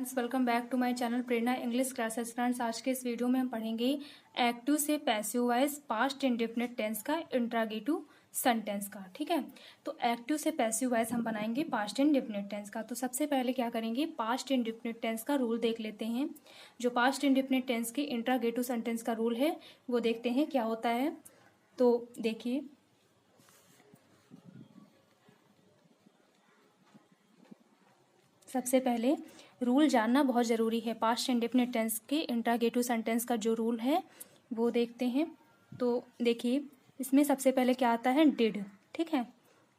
Friends, welcome back to my channel Prerna English classes. Friends, आज के इस वीडियो में हम पढ़ेंगे एक्टिव से passive voice past indefinite tense का इंट्रोगेटिव सेंटेंस का। ठीक है, तो एक्टिव से पैसिव वॉइस हम बनाएंगे पास्ट इंडेफिनिट टेंस का। तो सबसे पहले क्या करेंगे, पास्ट इंडेफिनिट टेंस का रूल देख लेते हैं। जो पास्ट इंडेफिनिट टेंस के इंट्रोगेटिव सेंटेंस का रूल है वो देखते हैं क्या होता है। तो देखिए, सबसे पहले रूल जानना बहुत ज़रूरी है। पास्ट इंडेफिनिट टेंस के इंट्रोगेटिव सेंटेंस का जो रूल है वो देखते हैं। तो देखिए, इसमें सबसे पहले क्या आता है, डिड। ठीक है,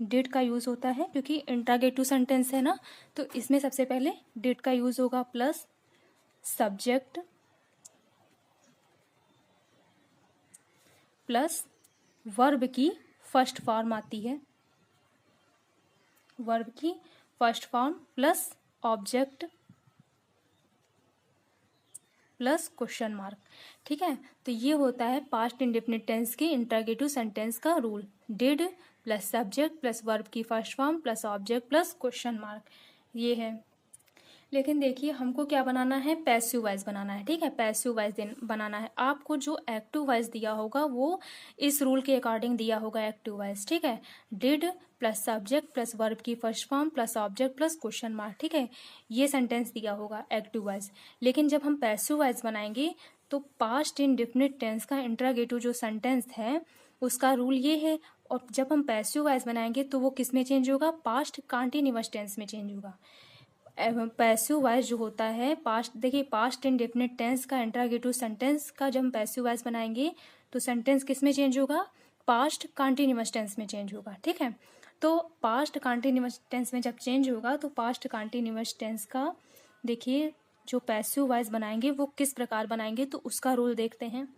डिड का यूज़ होता है क्योंकि इंट्रोगेटिव सेंटेंस है ना, तो इसमें सबसे पहले डिड का यूज़ होगा प्लस सब्जेक्ट प्लस वर्ब की फर्स्ट फॉर्म आती है, वर्ब की first form plus object plus question mark. ठीक है, तो ये होता है पास्ट इंडेफिनिट टेंस के इंट्रोगेटिव सेंटेंस का rule. Did plus subject plus verb की first form plus object plus question mark, ये है। लेकिन देखिए, हमको क्या बनाना है, पैसिव वॉइस बनाना है। ठीक है, पैसिव वॉइस बनाना है। आपको जो एक्टिव वॉइस दिया होगा वो इस रूल के अकॉर्डिंग दिया होगा एक्टिव वॉइस। ठीक है, did plus subject plus verb की first form plus object plus question mark. ठीक है, ये सेंटेंस दिया होगा एक्टिव वॉइस। लेकिन जब हम पैसिव वॉइस बनाएंगे तो पास्ट इंडेफिनिट टेंस का इंट्रोगेटिव जो सेंटेंस है उसका रूल ये है। और जब हम पैसिव वॉइस बनाएंगे तो वो किस में चेंज होगा, पास्ट कंटीन्यूअस टेंस में चेंज होगा। पैसिव वॉइस जो होता है पास्ट, देखिए पास्ट इंडेफिनिट टेंस का इंट्रोगेटिव सेंटेंस का जब हम पैसिव वॉइस बनाएंगे तो सेंटेंस किस में चेंज होगा, पास्ट कंटीन्यूअस टेंस में चेंज होगा। ठीक है, तो पास्ट कंटीन्यूअस टेंस में जब चेंज होगा तो पास्ट कंटीन्यूअस टेंस का देखिए जो पैसिव वॉइस बनाएंगे वो किस प्रकार बनाएंगे, तो उसका रूल देखते हैं।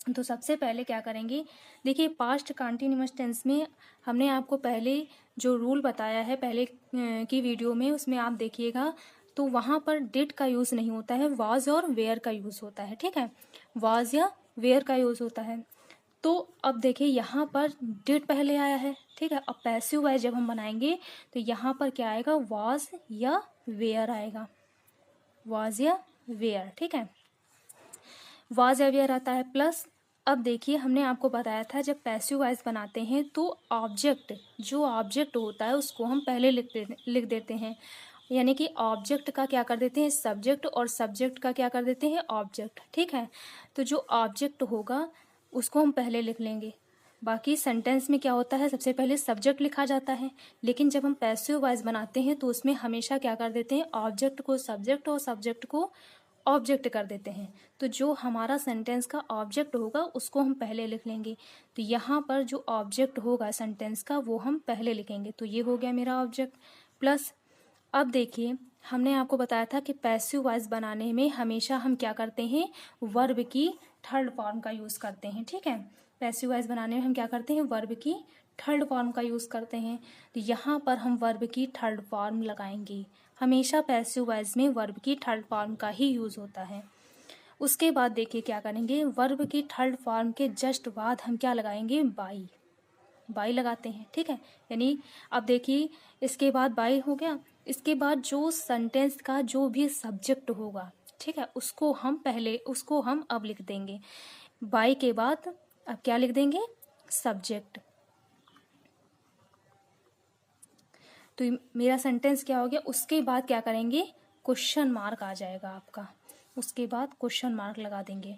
तो सबसे पहले क्या करेंगे, देखिए पास्ट कंटीन्यूअस टेंस में हमने आपको पहले जो रूल बताया है पहले की वीडियो में, उसमें आप देखिएगा तो वहाँ पर डिड का यूज़ नहीं होता है, वाज और वेयर का यूज़ होता है। ठीक है, वाज या वेयर का यूज़ होता है। तो अब देखिए यहाँ पर डिड पहले आया है। ठीक है, अब पैसिव वॉइस जब हम बनाएंगे तो यहाँ पर क्या आएगा, वाज या वेयर आएगा, वाज या वेयर। ठीक है, वाज या वेयर आता है प्लस। अब देखिए, हमने आपको बताया था जब पैसिव वॉइस बनाते हैं तो ऑब्जेक्ट, जो ऑब्जेक्ट होता है उसको हम पहले लिख देते हैं। यानी कि ऑब्जेक्ट का क्या कर देते हैं, सब्जेक्ट, और सब्जेक्ट का क्या कर देते हैं, ऑब्जेक्ट। ठीक है, तो जो ऑब्जेक्ट होगा उसको हम पहले लिख लेंगे। बाकी सेंटेंस में क्या होता है, सबसे पहले सब्जेक्ट लिखा जाता है। लेकिन जब हम पैसिव वॉइस बनाते हैं तो उसमें हमेशा क्या कर देते हैं, ऑब्जेक्ट को सब्जेक्ट और सब्जेक्ट को ऑब्जेक्ट कर देते हैं। तो जो हमारा सेंटेंस का ऑब्जेक्ट होगा उसको हम पहले लिख लेंगे। तो यहाँ पर जो ऑब्जेक्ट होगा सेंटेंस का वो हम पहले लिखेंगे। तो ये हो गया मेरा ऑब्जेक्ट प्लस। अब देखिए, हमने आपको बताया था कि पैसिव वॉइस बनाने में हमेशा हम क्या करते हैं, वर्ब की थर्ड फॉर्म का यूज़ करते हैं। ठीक है, पैसिव वॉइस बनाने में हम क्या करते हैं, वर्ब की थर्ड फॉर्म का यूज़ करते हैं। तो यहाँ पर हम वर्ब की थर्ड फॉर्म लगाएंगे। हमेशा पैसिव वॉइस में वर्ब की थर्ड फॉर्म का ही यूज़ होता है। उसके बाद देखिए क्या करेंगे, वर्ब की थर्ड फॉर्म के जस्ट बाद हम क्या लगाएंगे, बाई, बाई लगाते हैं। ठीक है, यानी अब देखिए इसके बाद बाई हो गया। इसके बाद जो सेंटेंस का जो भी सब्जेक्ट होगा, ठीक है, उसको हम अब लिख देंगे। बाई के बाद अब क्या लिख देंगे, सब्जेक्ट। तो मेरा सेंटेंस क्या हो गया, उसके बाद क्या करेंगे, क्वेश्चन मार्क आ जाएगा आपका, उसके बाद क्वेश्चन मार्क लगा देंगे।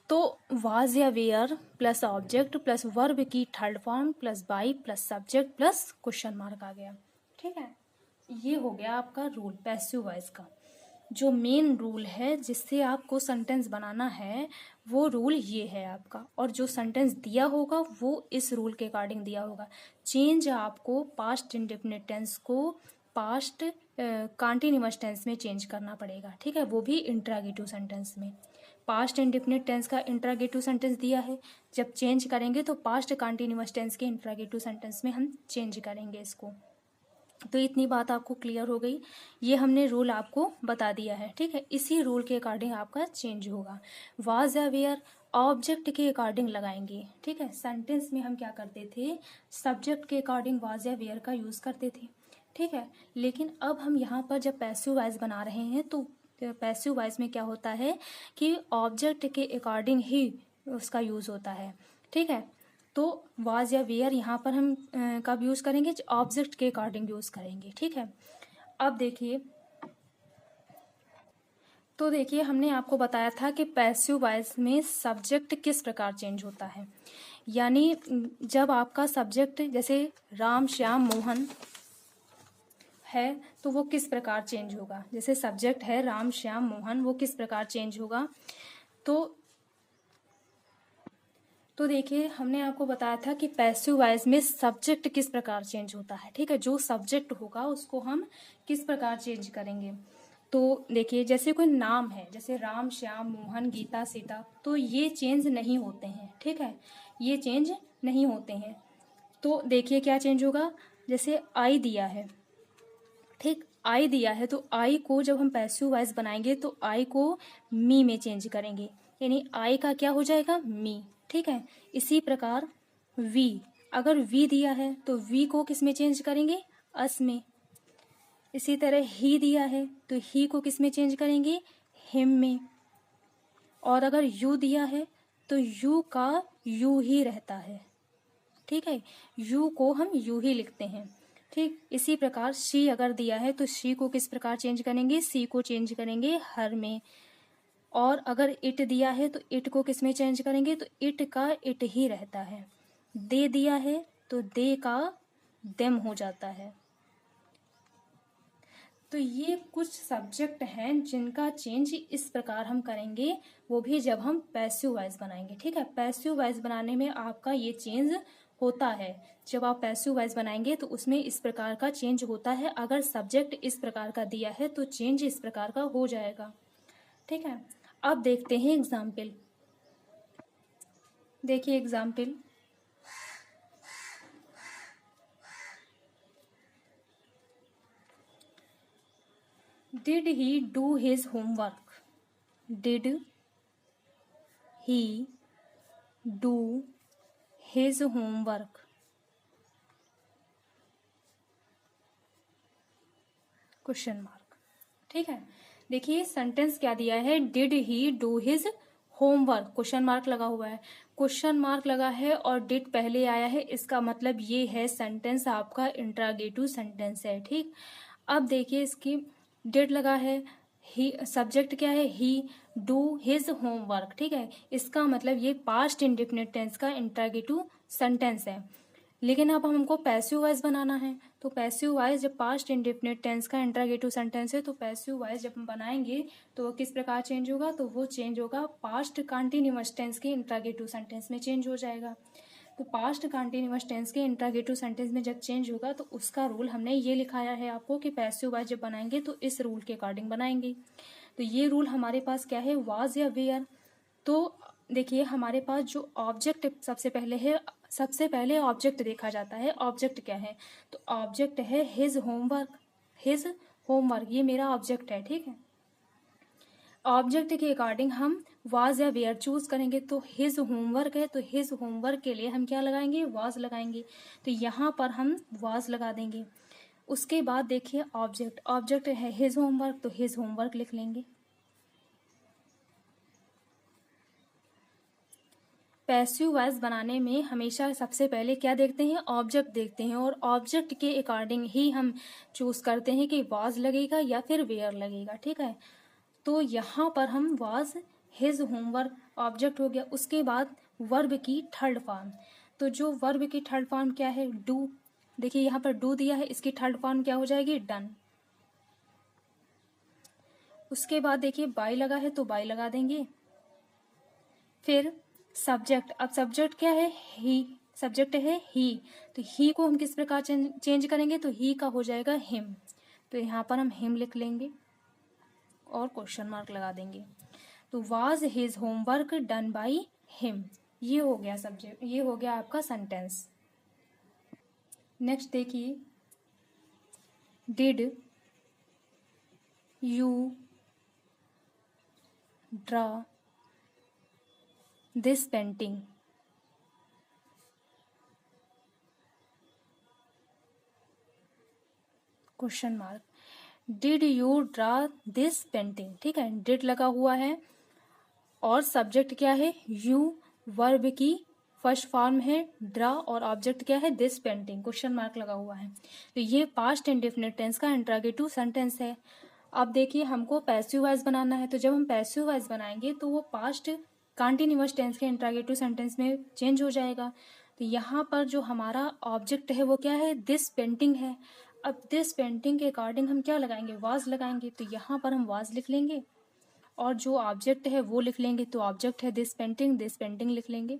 तो वाज या were plus object plus verb की third form plus by plus subject plus question mark आ गया। ठीक है, ये हो गया आपका रूल पैसिव वॉइस का। जो मेन रूल है जिससे आपको सेंटेंस बनाना है वो रूल ये है आपका। और जो सेंटेंस दिया होगा वो इस रूल के अकॉर्डिंग दिया होगा। चेंज आपको पास्ट इंडेफिनिट टेंस को पास्ट कंटीन्यूअस टेंस में चेंज करना पड़ेगा। ठीक है, वो भी इंट्रोगेटिव सेंटेंस में। पास्ट इंडेफिनिट टेंस का इंट्रोगेटिव सेंटेंस दिया है, जब चेंज करेंगे तो पास्ट कंटीन्यूअस टेंस के इंट्रोगेटिव सेंटेंस में हम चेंज करेंगे इसको। तो इतनी बात आपको क्लियर हो गई, ये हमने रूल आपको बता दिया है। ठीक है, इसी रूल के अकॉर्डिंग आपका चेंज होगा। वाज या वेयर ऑब्जेक्ट के अकॉर्डिंग लगाएंगे। ठीक है, सेंटेंस में हम क्या करते थे, सब्जेक्ट के अकॉर्डिंग वाज या वेयर का यूज़ करते थे। ठीक है। लेकिन अब हम यहाँ पर जब पैसिव वॉइस बना रहे हैं तो पैसिव वॉइस में क्या होता है कि ऑब्जेक्ट के अकॉर्डिंग ही उसका यूज़ होता है। ठीक है। तो वाज या वेयर यहाँ पर हम कब यूज़ करेंगे, ऑब्जेक्ट के अकॉर्डिंग यूज़ करेंगे। ठीक है। अब देखिए, तो देखिए हमने आपको बताया था कि पैसिव वॉइस में सब्जेक्ट किस प्रकार चेंज होता है। यानी जब आपका सब्जेक्ट जैसे राम श्याम मोहन है तो वो किस प्रकार चेंज होगा। जैसे सब्जेक्ट है राम श्याम मोहन, वो किस प्रकार चेंज होगा। तो देखिए हमने आपको बताया था कि पैसिव वॉइस में सब्जेक्ट किस प्रकार चेंज होता है। ठीक है। जो सब्जेक्ट होगा उसको हम किस प्रकार चेंज करेंगे। तो देखिए जैसे कोई नाम है, जैसे राम श्याम मोहन गीता सीता, तो ये चेंज नहीं होते हैं। ठीक है। ये चेंज नहीं होते हैं। तो देखिए क्या चेंज होगा, जैसे आई दिया है। ठीक, आई दिया है तो आई को जब हम पैसिव वॉइस बनाएंगे तो आई को मी में चेंज करेंगे, यानी आई का क्या हो जाएगा, मी। ठीक है। इसी प्रकार वी, अगर वी दिया है तो वी को किस में चेंज करेंगे, अस में। इसी तरह ही दिया है तो ही को किस में चेंज करेंगे, हिम में। और अगर यू दिया है तो यू का यू ही रहता है। ठीक है। यू को हम यू ही लिखते हैं। ठीक, इसी प्रकार शी अगर दिया है तो शी को किस प्रकार चेंज करेंगे, सी को चेंज करेंगे हर में। और अगर इट दिया है तो इट को किस में चेंज करेंगे, तो इट का इट ही रहता है। दे दिया है तो दे का देम हो जाता है। तो ये कुछ सब्जेक्ट हैं जिनका चेंज इस प्रकार हम करेंगे, वो भी जब हम पैसिव वॉइस बनाएंगे। ठीक है। पैसिव वॉइस बनाने में आपका ये चेंज होता है। जब आप पैसिव वॉइस बनाएंगे तो उसमें इस प्रकार का चेंज होता है। अगर सब्जेक्ट इस प्रकार का दिया है तो चेंज इस प्रकार का हो जाएगा। ठीक है। अब देखते हैं एग्जाम्पल। देखिए example, did he do his homework, did he do his homework. Question mark. ठीक है। देखिए सेंटेंस क्या दिया है, did he do his homework, question mark लगा हुआ है। क्वेश्चन मार्क लगा है और डिड पहले आया है, इसका मतलब ये है सेंटेंस आपका इंट्रागेटिव सेंटेंस है। ठीक, अब देखिए इसकी डिड लगा है, ही सब्जेक्ट क्या है, ही डू हिज होमवर्क। ठीक है। इसका मतलब ये पास्ट इंडेफिनिट टेंस का इंट्रागेटिव सेंटेंस है। लेकिन अब हमको पैसिव वॉइस बनाना है, तो पैसिव वॉइस जब पास्ट इंडेफिनिट टेंस का इंट्रागेटिव सेंटेंस है तो पैसिव वॉइस जब हम बनाएंगे तो वो किस प्रकार चेंज होगा, तो वो चेंज होगा पास्ट कंटिन्यूअस टेंस के इंट्रागेटिव सेंटेंस में चेंज हो जाएगा। तो पास्ट कंटिन्यूअस टेंस के इंट्रागेटिव सेंटेंस में जब चेंज होगा तो उसका रूल हमने ये लिखाया है आपको कि पैसिव वॉइस जब बनाएंगे तो इस रूल के अकॉर्डिंग बनाएंगे। तो ये रूल हमारे पास क्या है, वाज या वेयर। तो देखिए हमारे पास जो ऑब्जेक्ट सबसे पहले है, सबसे पहले ऑब्जेक्ट देखा जाता है। ऑब्जेक्ट क्या है, तो ऑब्जेक्ट है हिज होमवर्क। हिज होमवर्क ये मेरा ऑब्जेक्ट है। ठीक है। ऑब्जेक्ट के अकॉर्डिंग हम वाज या वेयर चूज करेंगे। तो हिज होमवर्क है तो हिज होमवर्क के लिए हम क्या लगाएंगे, वाज लगाएंगे। तो यहाँ पर हम वाज लगा देंगे। उसके बाद देखिए ऑब्जेक्ट, ऑब्जेक्ट है हिज होमवर्क तो हिज होमवर्क लिख लेंगे। पैसिव वॉइस बनाने में हमेशा सबसे पहले क्या देखते हैं, ऑब्जेक्ट देखते हैं। और ऑब्जेक्ट के अकॉर्डिंग ही हम चूज करते हैं कि वाज लगेगा या फिर वेयर लगेगा। ठीक है। तो यहाँ पर हम वाज हिज होमवर्क ऑब्जेक्ट हो गया। उसके बाद वर्ब की थर्ड फॉर्म, तो जो वर्ब की थर्ड फॉर्म क्या है, डू। देखिए यहाँ पर डू दिया है, इसकी थर्ड फॉर्म क्या हो जाएगी, डन। उसके बाद देखिए बाय लगा है तो बाय लगा देंगे। फिर सब्जेक्ट, अब सब्जेक्ट क्या है, ही, सब्जेक्ट है ही, तो ही को हम किस प्रकार चेंज करेंगे, तो ही का हो जाएगा हिम। तो यहाँ पर हम हिम लिख लेंगे और क्वेश्चन मार्क लगा देंगे। तो was his homework done by him, ये हो गया सब्जेक्ट, ये हो गया आपका सेंटेंस। नेक्स्ट देखिए, did you draw this painting. Question mark. Did you draw this painting, ठीक है, डिड लगा हुआ है और सब्जेक्ट क्या है, यू, वर्ब की फर्स्ट फॉर्म है ड्रा और ऑब्जेक्ट क्या है, दिस पेंटिंग, क्वेश्चन मार्क लगा हुआ है। तो ये पास्ट इंडेफिनिट टेंस का इंट्रोगेटिव सेंटेंस है। अब देखिए हमको पैसिव वॉइस बनाना है, तो जब हम पैसिव वॉइस बनाएंगे तो वो पास्ट कंटीन्यूअस टेंस के इंट्रोगेटिव सेंटेंस में चेंज हो जाएगा। तो यहाँ पर जो हमारा ऑब्जेक्ट है वो क्या है, दिस पेंटिंग है। अब दिस पेंटिंग के अकॉर्डिंग हम क्या लगाएंगे, वाज लगाएंगे, तो यहाँ पर हम वाज लिख लेंगे और जो ऑब्जेक्ट है वो लिख लेंगे, तो ऑब्जेक्ट है दिस पेंटिंग लिख लेंगे।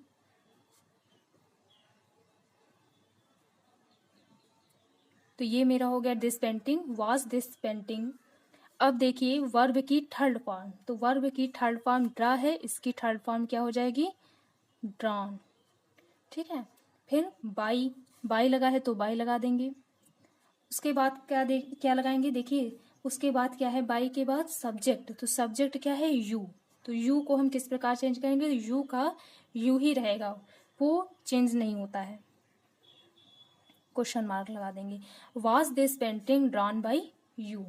तो ये मेरा हो गया this painting, was this painting. अब देखिए वर्ब की थर्ड फॉर्म, तो वर्ब की थर्ड फॉर्म ड्रा है, इसकी थर्ड फॉर्म क्या हो जाएगी, ड्रॉन, ठीक है। फिर बाई लगा है तो बाई लगा देंगे। उसके बाद क्या लगाएंगे, देखिए उसके बाद क्या है, बाई के बाद सब्जेक्ट, तो सब्जेक्ट क्या है, यू, तो यू को हम किस प्रकार चेंज करेंगे, यू का यू ही रहेगा, वो चेंज नहीं होता है, क्वेश्चन मार्क लगा देंगे। Was this painting drawn by you.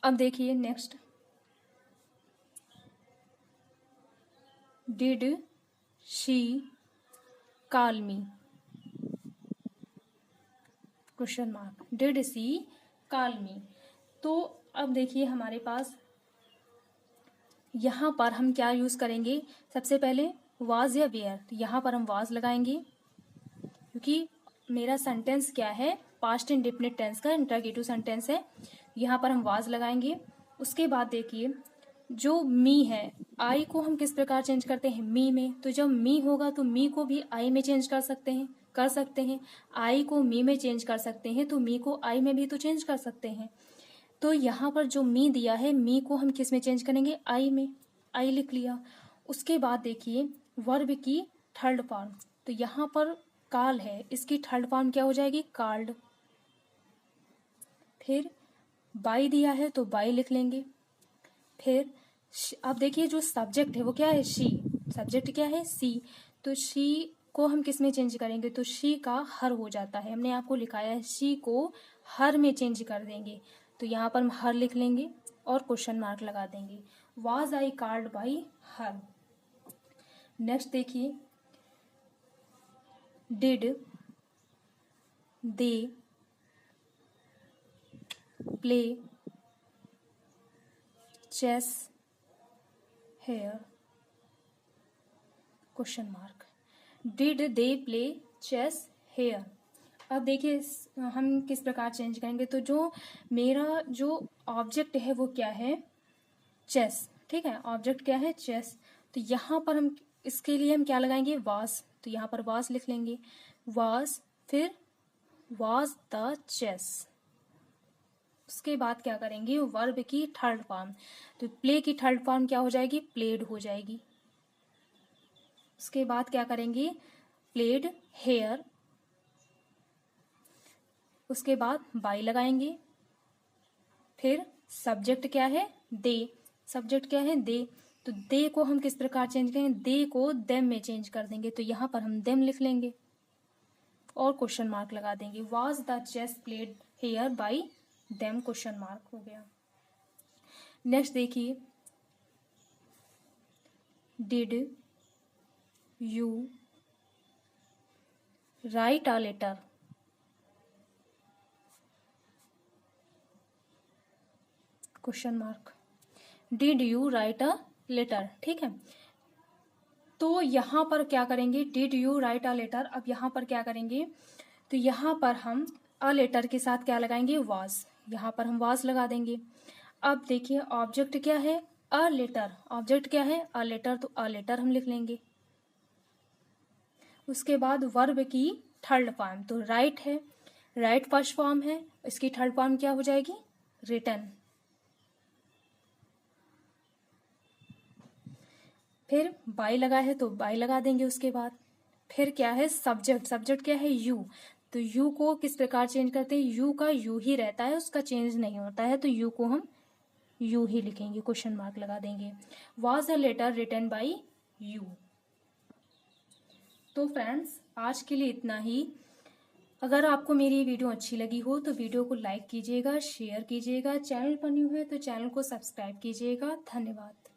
अब देखिए next, did she call me, question mark, did she call मी। तो अब देखिए हमारे पास यहाँ पर हम क्या यूज करेंगे, सबसे पहले वाज या वेयर, तो यहाँ पर हम वाज लगाएंगे क्योंकि मेरा सेंटेंस क्या है, पास्ट इंडेफिनिट टेंस का इंट्रोगेटिव सेंटेंस है, यहाँ पर हम वाज लगाएंगे। उसके बाद देखिए जो मी है, आई को हम किस प्रकार चेंज करते हैं, मी में, तो जब मी होगा तो मी को भी आई में चेंज कर सकते हैं, आई को मी में चेंज कर सकते हैं, तो मी को आई में भी तो चेंज कर सकते हैं। तो यहाँ पर जो मी दिया है, मी को हम किस में चेंज करेंगे, आई में, आई लिख लिया। उसके बाद देखिए वर्ब की थर्ड फॉर्म, तो यहाँ पर कॉल है, इसकी थर्ड फॉर्म क्या हो जाएगी, कॉल्ड। फिर बाई दिया है तो बाई लिख लेंगे। फिर अब देखिए जो सब्जेक्ट है वो क्या है, शी, सब्जेक्ट क्या है, सी, तो शी को हम किस में चेंज करेंगे, तो शी का हर हो जाता है, हमने आपको लिखाया है शी को हर में चेंज कर देंगे, तो यहाँ पर हम हर लिख लेंगे और क्वेश्चन मार्क लगा देंगे। Was I called by her. Next देखिए did they play chess here, question mark, did they play chess here. अब देखिए हम किस प्रकार चेंज करेंगे, तो जो मेरा जो ऑब्जेक्ट है वो क्या है, चेस, ठीक है, ऑब्जेक्ट क्या है, चेस, तो यहाँ पर हम इसके लिए हम क्या लगाएंगे, वाज, तो यहाँ पर वाज लिख लेंगे, वाज, फिर वाज द चेस। उसके बाद क्या करेंगे, वर्ब की थर्ड फॉर्म, तो प्ले की थर्ड फॉर्म क्या हो जाएगी, प्लेड हो जाएगी। उसके बाद क्या करेंगे, प्लेड हेयर। उसके बाद बाई लगाएंगे। फिर सब्जेक्ट क्या है, दे, सब्जेक्ट क्या है, दे, तो दे को हम किस प्रकार चेंज करेंगे, दे को देम में चेंज कर देंगे, तो यहाँ पर हम देम लिख लेंगे और क्वेश्चन मार्क लगा देंगे। Was the chess played here by them, question mark हो गया। नेक्स्ट देखिए did you write a letter, question mark, did you write a letter, ठीक है। तो यहाँ पर क्या करेंगे, did you write a letter, अब यहाँ पर क्या करेंगे, तो यहाँ पर हम अ लेटर के साथ क्या लगाएंगे, वाज, यहाँ पर हम वाज लगा देंगे। अब देखिए ऑब्जेक्ट क्या है, अ लेटर, ऑब्जेक्ट क्या है, अ लेटर, तो अ लेटर हम लिख लेंगे। उसके बाद वर्ब की थर्ड फॉर्म, तो राइट है, राइट फर्स्ट फॉर्म है, इसकी थर्ड फॉर्म क्या हो जाएगी, रिटन। फिर बाई लगा है तो बाई लगा देंगे। उसके बाद फिर क्या है, सब्जेक्ट, सब्जेक्ट क्या है, यू, तो यू को किस प्रकार चेंज करते हैं, यू का यू ही रहता है, उसका चेंज नहीं होता है, तो यू को हम यू ही लिखेंगे, क्वेश्चन मार्क लगा देंगे। Was a letter written by you. तो फ्रेंड्स आज के लिए इतना ही। अगर आपको मेरी ये वीडियो अच्छी लगी हो तो वीडियो को लाइक कीजिएगा, शेयर कीजिएगा, चैनल पर न्यू है तो चैनल को सब्सक्राइब कीजिएगा। धन्यवाद।